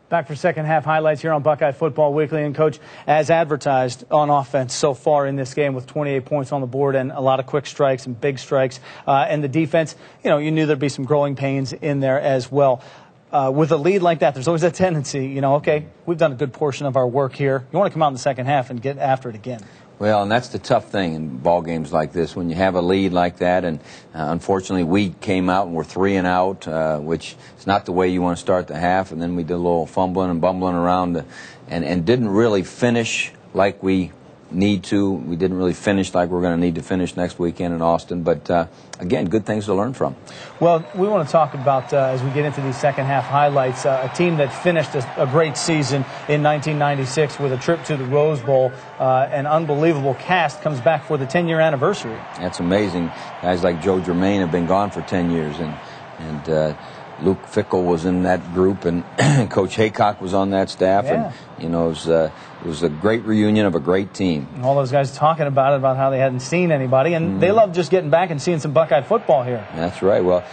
Back for second half highlights here on Buckeye Football Weekly. And, Coach, as advertised on offense so far in this game with 28 points on the board and a lot of quick strikes and big strikes. And the defense, you knew there'd be some growing pains in there as well. With a lead like that, there's always that tendency, okay, we've done a good portion of our work here. You want to come out in the second half and get after it again. Well, and that's the tough thing in ball games like this, when you have a lead like that, and unfortunately we came out and we're 3 and out, which is not the way you want to start the half, and then we did a little fumbling and bumbling around and didn't really finish like we need to. We didn't really finish like we're going to need to finish next weekend in Austin, but again, good things to learn from. Well, we want to talk about, as we get into these second half highlights, a team that finished a great season in 1996 with a trip to the Rose Bowl. An unbelievable cast comes back for the 10-year anniversary. That's amazing. Guys like Joe Germain have been gone for 10 years, and Luke Fickell was in that group, and Coach Haycock was on that staff, yeah. And it was a great reunion of a great team. And all those guys talking about how they hadn't seen anybody, and they love just getting back and seeing some Buckeye football here. That's right. Well,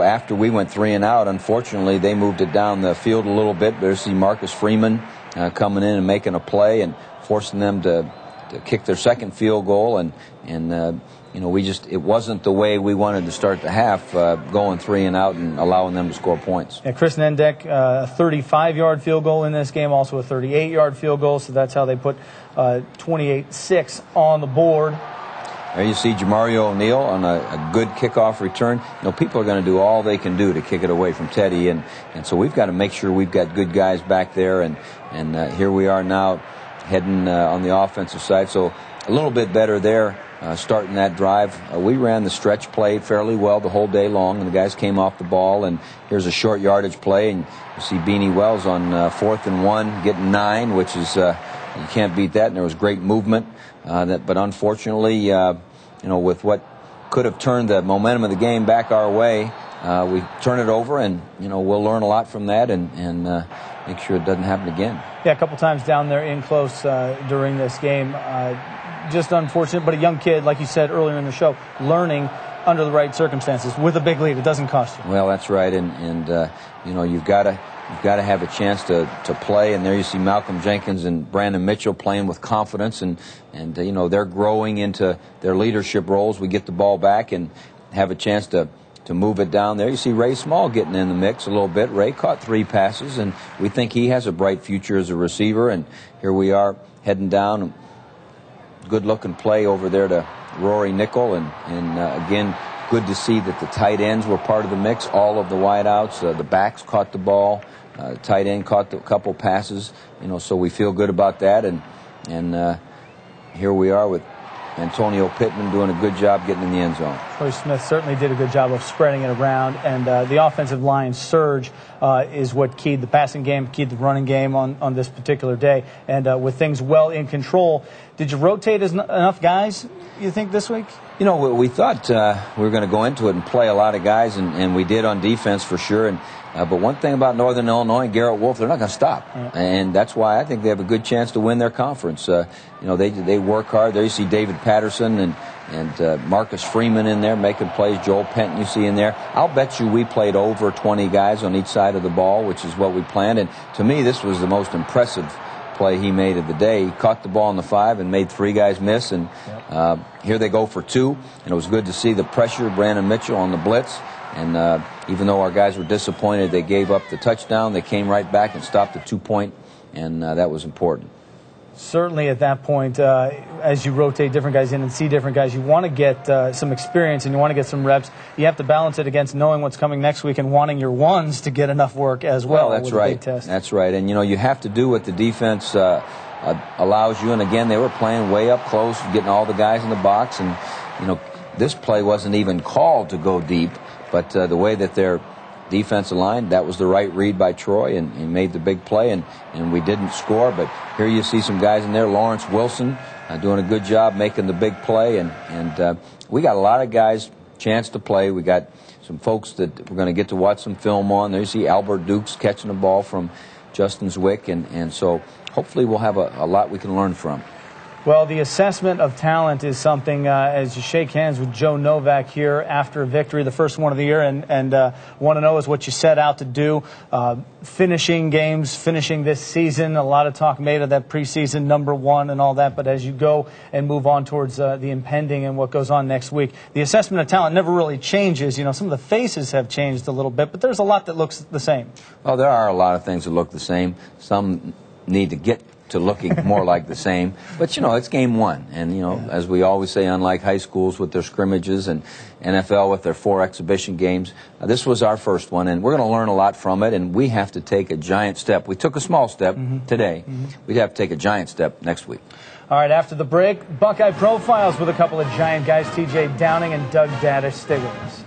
after we went 3 and out, unfortunately, they moved it down the field a little bit. There's see Marcus Freeman coming in and making a play and forcing them to kick their second field goal, and it wasn't the way we wanted to start the half, going 3 and out and allowing them to score points. Yeah, Chris Nendek, a 35-yard field goal in this game, also a 38-yard field goal, so that's how they put 28-6 on the board. There you see Jamario O'Neal on a good kickoff return. People are going to do all they can do to kick it away from Teddy, and so we've got to make sure we've got good guys back there, and here we are now heading on the offensive side, so a little bit better there. Starting that drive, we ran the stretch play fairly well the whole day long, and the guys came off the ball, and here's a short yardage play, and you see Beanie Wells on 4th and 1 getting 9, which is you can't beat that, and there was great movement, but unfortunately with what could have turned the momentum of the game back our way, we turn it over, and we'll learn a lot from that and make sure it doesn't happen again. Yeah, a couple times down there in close during this game. Just unfortunate, but a young kid, like you said earlier in the show, learning under the right circumstances with a big lead. It doesn't cost you. Well, that's right, and you've got to have a chance to play. And there you see Malcolm Jenkins and Brandon Mitchell playing with confidence, and they're growing into their leadership roles. We get the ball back and have a chance to move it down there. You see Ray Small getting in the mix a little bit. Ray caught 3 passes, and we think he has a bright future as a receiver. And here we are heading down. Good-looking play over there to Rory Nickel, and again, good to see that the tight ends were part of the mix, all of the wideouts. The backs caught the ball. Tight end caught a couple passes, so we feel good about that. And here we are with Antonio Pittman doing a good job getting in the end zone. Troy Smith certainly did a good job of spreading it around, and the offensive line surge is what keyed the passing game, keyed the running game on this particular day. And with things well in control, did you rotate enough guys, you think, this week? We thought we were going to go into it and play a lot of guys, and we did on defense for sure. But one thing about Northern Illinois and Garrett Wolf, they're not going to stop. Yeah. And that's why I think they have a good chance to win their conference. They work hard. There you see David Patterson and Marcus Freeman in there making plays. Joel Penton you see in there. I'll bet you we played over 20 guys on each side of the ball, which is what we planned. And to me, this was the most impressive play he made of the day. He caught the ball on the 5 and made 3 guys miss, and here they go for 2. And it was good to see the pressure of Brandon Mitchell on the blitz. And even though our guys were disappointed, they gave up the touchdown. They came right back and stopped the 2-point, and that was important. Certainly at that point, as you rotate different guys in and see different guys, you want to get some experience and you want to get some reps. You have to balance it against knowing what's coming next week and wanting your ones to get enough work as well. That's right. That's right. And, you have to do what the defense allows you. And, again, they were playing way up close, getting all the guys in the box. And, this play wasn't even called to go deep. But the way that their defensive line, that was the right read by Troy, and he made the big play, and we didn't score. But here you see some guys in there. Lawrence Wilson doing a good job making the big play, and we got a lot of guys chance to play. We got some folks that we're going to get to watch some film on. There you see Albert Dukes catching the ball from Justin Zwick, and so hopefully we'll have a lot we can learn from. Well, the assessment of talent is something, as you shake hands with Joe Novak here after a victory, the first one of the year, and want to know is what you set out to do. Finishing games, finishing this season, a lot of talk made of that preseason #1 and all that, but as you go and move on towards the impending and what goes on next week, the assessment of talent never really changes. You know, some of the faces have changed a little bit, but there's a lot that looks the same. Well, there are a lot of things that look the same. Some need to get to looking more like the same. But, you know, it's game one. And, you know, as we always say, unlike high schools with their scrimmages and NFL with their 4 exhibition games, this was our first one, and we're going to learn a lot from it, and we have to take a giant step. We took a small step today. We'd have to take a giant step next week. All right, after the break, Buckeye Profiles with a couple of giant guys, TJ Downing and Doug Daddish. Stay with us.